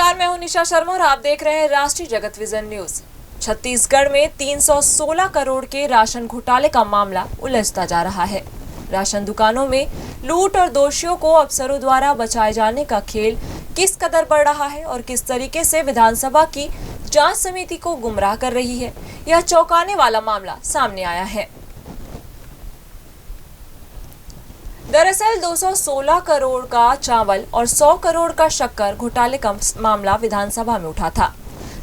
नमस्कार, मैं हूं निशा शर्मा और आप देख रहे हैं राष्ट्रीय जगत विजन न्यूज। छत्तीसगढ़ में 316 करोड़ के राशन घोटाले का मामला उलझता जा रहा है। राशन दुकानों में लूट और दोषियों को अफसरों द्वारा बचाए जाने का खेल किस कदर बढ़ रहा है और किस तरीके से विधानसभा की जांच समिति को गुमराह कर रही है, यह चौंकाने वाला मामला सामने आया है। दरअसल 216 करोड़ का चावल और 100 करोड़ का शक्कर घोटाले का मामला विधानसभा में उठा था।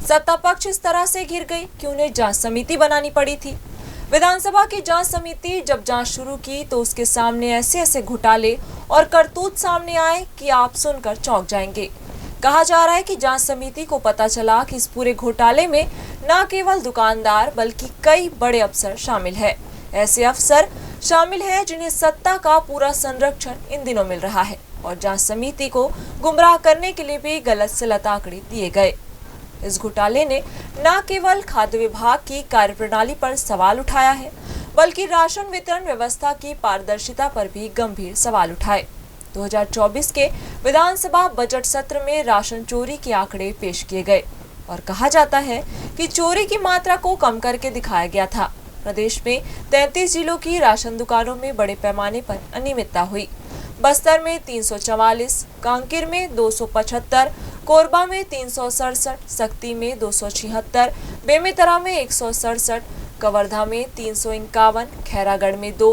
सत्ता पक्ष इस तरह से घिर गई कि उन्हें जांच समिति बनानी पड़ी थी। विधानसभा की जांच समिति जब जांच शुरू की तो उसके सामने ऐसे ऐसे घोटाले और करतूत सामने आए कि आप सुनकर चौंक जाएंगे। कहा जा रहा है कि जांच समिति को पता चला कि इस पूरे घोटाले में न केवल दुकानदार बल्कि कई बड़े अफसर शामिल है। ऐसे अफसर शामिल हैं जिन्हें सत्ता का पूरा संरक्षण इन दिनों मिल रहा है और जांच समिति को गुमराह करने के लिए भी गलत सलत आंकड़े दिए गए। इस घोटाले ने न केवल खाद्य विभाग की कार्यप्रणाली पर सवाल उठाया है बल्कि राशन वितरण व्यवस्था की पारदर्शिता पर भी गंभीर सवाल उठाए। 2024 के विधानसभा बजट सत्र में राशन चोरी के आंकड़े पेश किए गए और कहा जाता है कि चोरी की मात्रा को कम करके दिखाया गया था। प्रदेश में 33 जिलों की राशन दुकानों में बड़े पैमाने पर अनियमितता हुई। बस्तर में 344, कांकेर में 275, कोरबा में 367, सक्ती में 276, बेमेतरा में 167, कवर्धा में 351, खैरागढ़ में 2,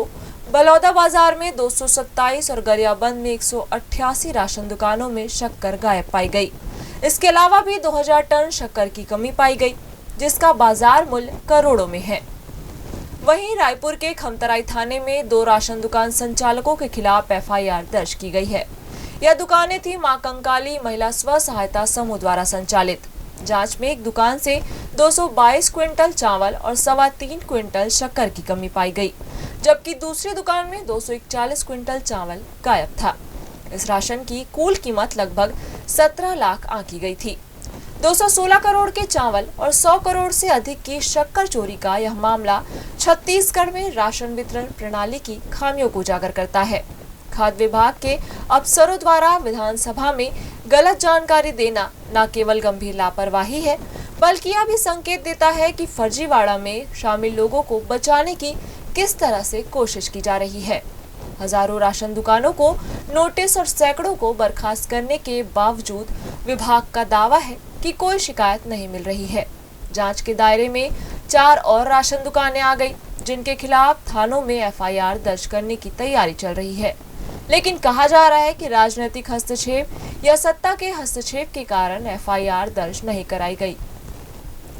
बलौदा बाजार में 227 और गरियाबंद में 188 राशन दुकानों में शक्कर गायब पाई गई। इसके अलावा भी 2000 टन शक्कर की कमी पाई गई, जिसका बाजार मूल्य करोड़ों में है। वहीं रायपुर के खमतराई थाने में 2 राशन दुकान संचालकों के खिलाफ एफआईआर दर्ज की गई है। यह दुकानें थी मां कंकाली महिला स्व सहायता समूह द्वारा संचालित। जांच में एक दुकान से 222 क्विंटल चावल और 3.25 क्विंटल शक्कर की कमी पाई गई, जबकि दूसरी दुकान में 241 क्विंटल चावल गायब था। इस राशन की कुल कीमत लगभग 17 लाख आंकी गई थी। 216 करोड़ के चावल और 100 करोड़ से अधिक की शक्कर चोरी का यह मामला छत्तीसगढ़ में राशन वितरण प्रणाली की खामियों को उजागर करता है। खाद्य विभाग के अफसरों द्वारा विधानसभा में गलत जानकारी देना न केवल गंभीर लापरवाही है बल्कि यह भी संकेत देता है कि फर्जीवाड़ा में शामिल लोगों को बचाने की किस तरह से कोशिश की जा रही है। हजारों राशन दुकानों को नोटिस और सैकड़ों को बर्खास्त करने के बावजूद विभाग का दावा है कि कोई शिकायत नहीं मिल रही है। जांच के दायरे में 4 और राशन दुकानें आ गई, जिनके खिलाफ थानों में एफआईआर दर्ज करने की तैयारी चल रही है। लेकिन कहा जा रहा है कि राजनीतिक हस्तक्षेप या सत्ता के हस्तक्षेप के कारण एफआईआर दर्ज नहीं कराई गई।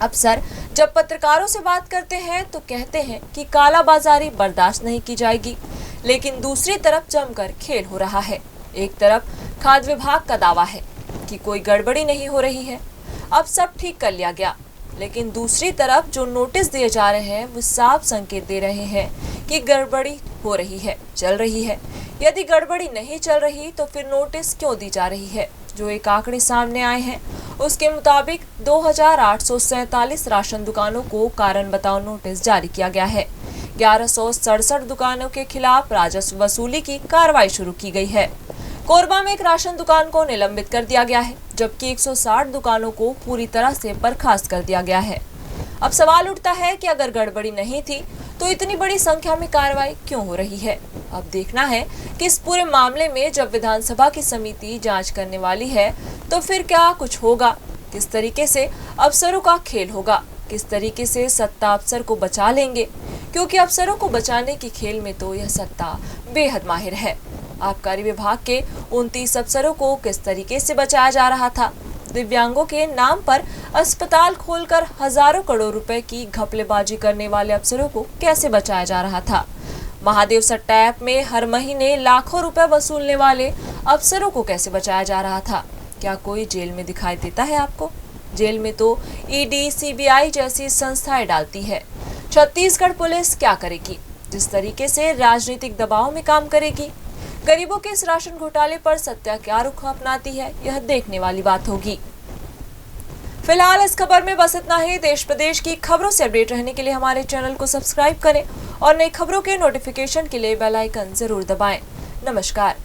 अफसर जब पत्रकारों से बात करते हैं तो कहते हैं कि कालाबाजारी बर्दाश्त नहीं की जाएगी, लेकिन दूसरी तरफ जमकर खेल हो रहा है। एक तरफ खाद्य विभाग का दावा है कि कोई गड़बड़ी नहीं हो रही है, अब सब ठीक कर लिया गया, लेकिन दूसरी तरफ जो नोटिस दिए जा रहे हैं वो साफ संकेत दे रहे हैं कि गड़बड़ी हो रही है, चल रही है। यदि गड़बड़ी नहीं चल रही तो फिर नोटिस क्यों दी जा रही है? जो एक आंकड़े सामने आए हैं उसके मुताबिक 2847 राशन दुकानों को कारण बताओ नोटिस जारी किया गया है। 1167 दुकानों के खिलाफ राजस्व वसूली की कार्रवाई शुरू की गई है। कोरबा में एक राशन दुकान को निलंबित कर दिया गया है, जबकि 160 दुकानों को पूरी तरह से बर्खास्त कर दिया गया है। अब सवाल उठता है कि अगर गड़बड़ी नहीं थी तो इतनी बड़ी संख्या में कार्रवाई क्यों हो रही है? अब देखना है कि इस पूरे मामले में जब विधानसभा की समिति जांच करने वाली है तो फिर क्या कुछ होगा, किस तरीके से अफसरों का खेल होगा, किस तरीके से सत्ता अफसर को बचा लेंगे, क्योंकि अफसरों को बचाने की खेल में तो यह सत्ता बेहद माहिर है। आबकारी विभाग के 29 अफसरों को किस तरीके से बचाया जा रहा था? दिव्यांगों के नाम पर अस्पताल खोलकर हजारों करोड़ रुपए की घपलेबाजी करने वाले अफसरों को कैसे बचाया जा रहा था? महादेव सट्टा ऐप में हर महीने लाखों रुपए वसूलने वाले अफसरों को कैसे बचाया जा रहा था? क्या कोई जेल में दिखाई देता है आपको? जेल में तो ईडी, सीबीआई जैसी संस्थाएं डालती है। छत्तीसगढ़ पुलिस क्या करेगी? जिस तरीके से राजनीतिक दबाव में काम करेगी, गरीबों के इस राशन घोटाले पर सत्ता क्या रुख अपनाती है, यह देखने वाली बात होगी। फिलहाल इस खबर में बस इतना ही। देश प्रदेश की खबरों से अपडेट रहने के लिए हमारे चैनल को सब्सक्राइब करें और नई खबरों के नोटिफिकेशन के लिए बेल आइकन जरूर दबाएं। नमस्कार।